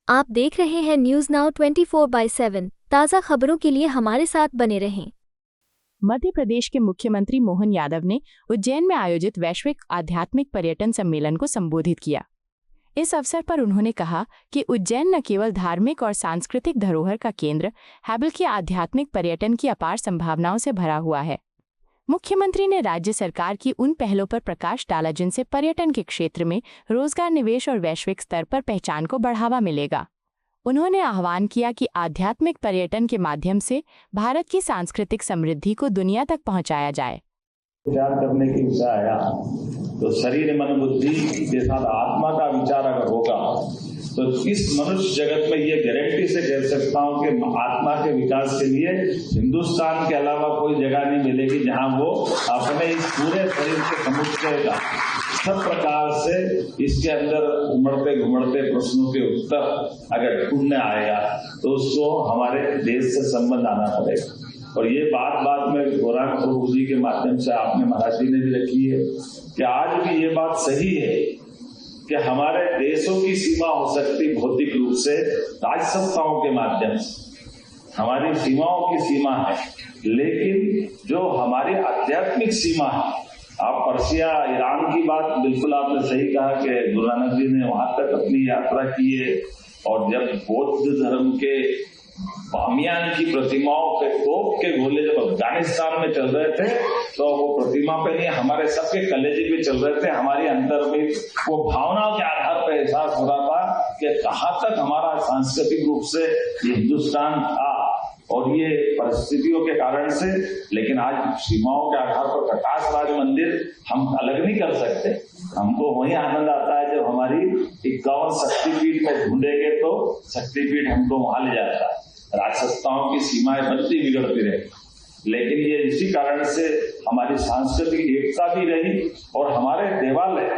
आप देख रहे हैं न्यूज़ नाउ 24/7 ताज़ा खबरों के लिए हमारे साथ बने रहें। मध्य प्रदेश के मुख्यमंत्री मोहन यादव ने उज्जैन में आयोजित वैश्विक आध्यात्मिक पर्यटन सम्मेलन को संबोधित किया। इस अवसर पर उन्होंने कहा कि उज्जैन न केवल धार्मिक और सांस्कृतिक धरोहर का केंद्र है बल्कि आध्यात्मिक पर्यटन की अपार संभावनाओं से भरा हुआ है। मुख्यमंत्री ने राज्य सरकार की उन पहलों पर प्रकाश डाला जिनसे पर्यटन के क्षेत्र में रोजगार, निवेश और वैश्विक स्तर पर पहचान को बढ़ावा मिलेगा। उन्होंने आह्वान किया कि आध्यात्मिक पर्यटन के माध्यम से भारत की सांस्कृतिक समृद्धि को दुनिया तक पहुंचाया जाए। विचार करने की विषय आया तो शरीर, मन, बुद्धि के साथ आत्मा का विचार अगर होगा तो इस मनुष्य जगत में ये गारंटी से कह सकता हूं कि आत्मा के विकास के लिए हिंदुस्तान के अलावा कोई जगह नहीं मिलेगी जहां वो अपने इस पूरे शरीर के समुच्चय का सब प्रकार से इसके अंदर उमड़ते घुमड़ते प्रश्नों के उत्तर अगर ढूंढने आएगा तो उसको हमारे देश से संबंध आना पड़ेगा। और ये बात में गोरख प्रभु जी के माध्यम से आपने महाराज जी ने भी रखी है कि आज भी ये बात सही है कि हमारे देशों की सीमा हो सकती भौतिक रूप से राजसत्ताओं के माध्यम से हमारी सीमाओं की सीमा है, लेकिन जो हमारी आध्यात्मिक सीमा है, आप पर्सिया, ईरान की बात बिल्कुल आपने सही कहा कि गुरु नानक जी ने वहां तक अपनी यात्रा की है। और जब बौद्ध धर्म के बामियान की प्रतिमाओं पे तोप के गोले जब अफगानिस्तान में चल रहे थे तो वो प्रतिमा पे नहीं, हमारे सबके कलेजे पे चल रहे थे। हमारी अंतर में वो भावनाओं के आधार पर एहसास हो रहा था कि कहाँ तक हमारा सांस्कृतिक रूप से ये हिंदुस्तान था और ये परिस्थितियों के कारण से। लेकिन आज सीमाओं के आधार पर प्रकाश राज मंदिर हम अलग नहीं कर सकते। हमको वही आनंद आता है जब हमारी 51 शक्तिपीठ को ढूंढेंगे तो शक्तिपीठ हमको वहां ले जाता है। राजसत्ताओं की सीमाएं बनती बिगड़ती रही, लेकिन ये इसी कारण से हमारी सांस्कृतिक एकता भी रही। और हमारे देवालय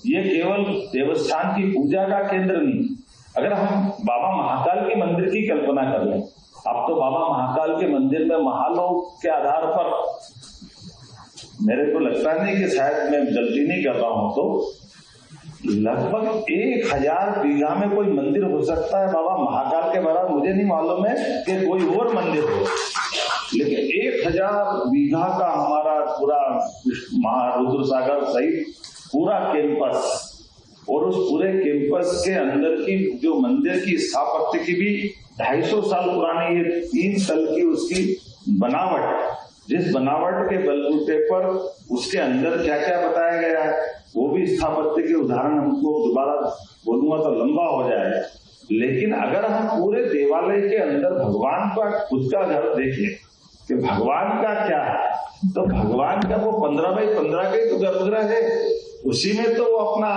ये केवल देवस्थान की पूजा का केंद्र नहीं। अगर हम बाबा महाकाल के मंदिर की कल्पना कर लें, अब तो बाबा महाकाल के मंदिर में महालों के आधार पर मेरे को लगता नहीं कि शायद मैं गलती नहीं कर रहा हूं तो लगभग 1000 बीघा में कोई मंदिर हो सकता है बाबा महाकाल के बराबर। मुझे नहीं मालूम है कि कोई और मंदिर हो, लेकिन 1000 बीघा का हमारा पूरा महारुद्र सागर सहित पूरा कैंपस, और उस पूरे कैंपस के अंदर की जो मंदिर की स्थापत्य की भी 250 साल पुरानी ये 3 तल की उसकी बनावट, जिस बनावट के बलबूते पर उसके अंदर क्या क्या बताया गया है वो भी स्थापत्य के उदाहरण हमको दोबारा बोलूंगा तो लंबा हो जाएगा। लेकिन अगर हम पूरे देवालय के अंदर भगवान का खुद का घर देख लें कि भगवान का क्या है, तो भगवान का वो 15x15 का ही तो गर्भगृह है, उसी में तो वो अपना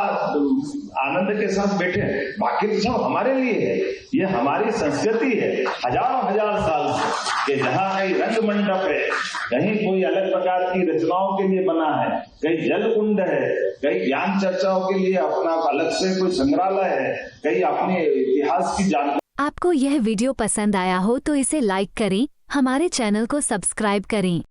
आनंद के साथ बैठे। बाकी तो सब हमारे लिए है, ये हमारी संस्कृति है हजार साल से कि जहाँ कहीं रंग मंडप है, कहीं कोई अलग प्रकार की रचनाओं के लिए बना है, कहीं जल कुंड है, कहीं ज्ञान चर्चाओं के लिए अपना अलग से कोई संग्रहालय है, कहीं अपने इतिहास की जानकारी। आपको यह वीडियो पसंद आया हो तो इसे लाइक करें, हमारे चैनल को सब्सक्राइब करें।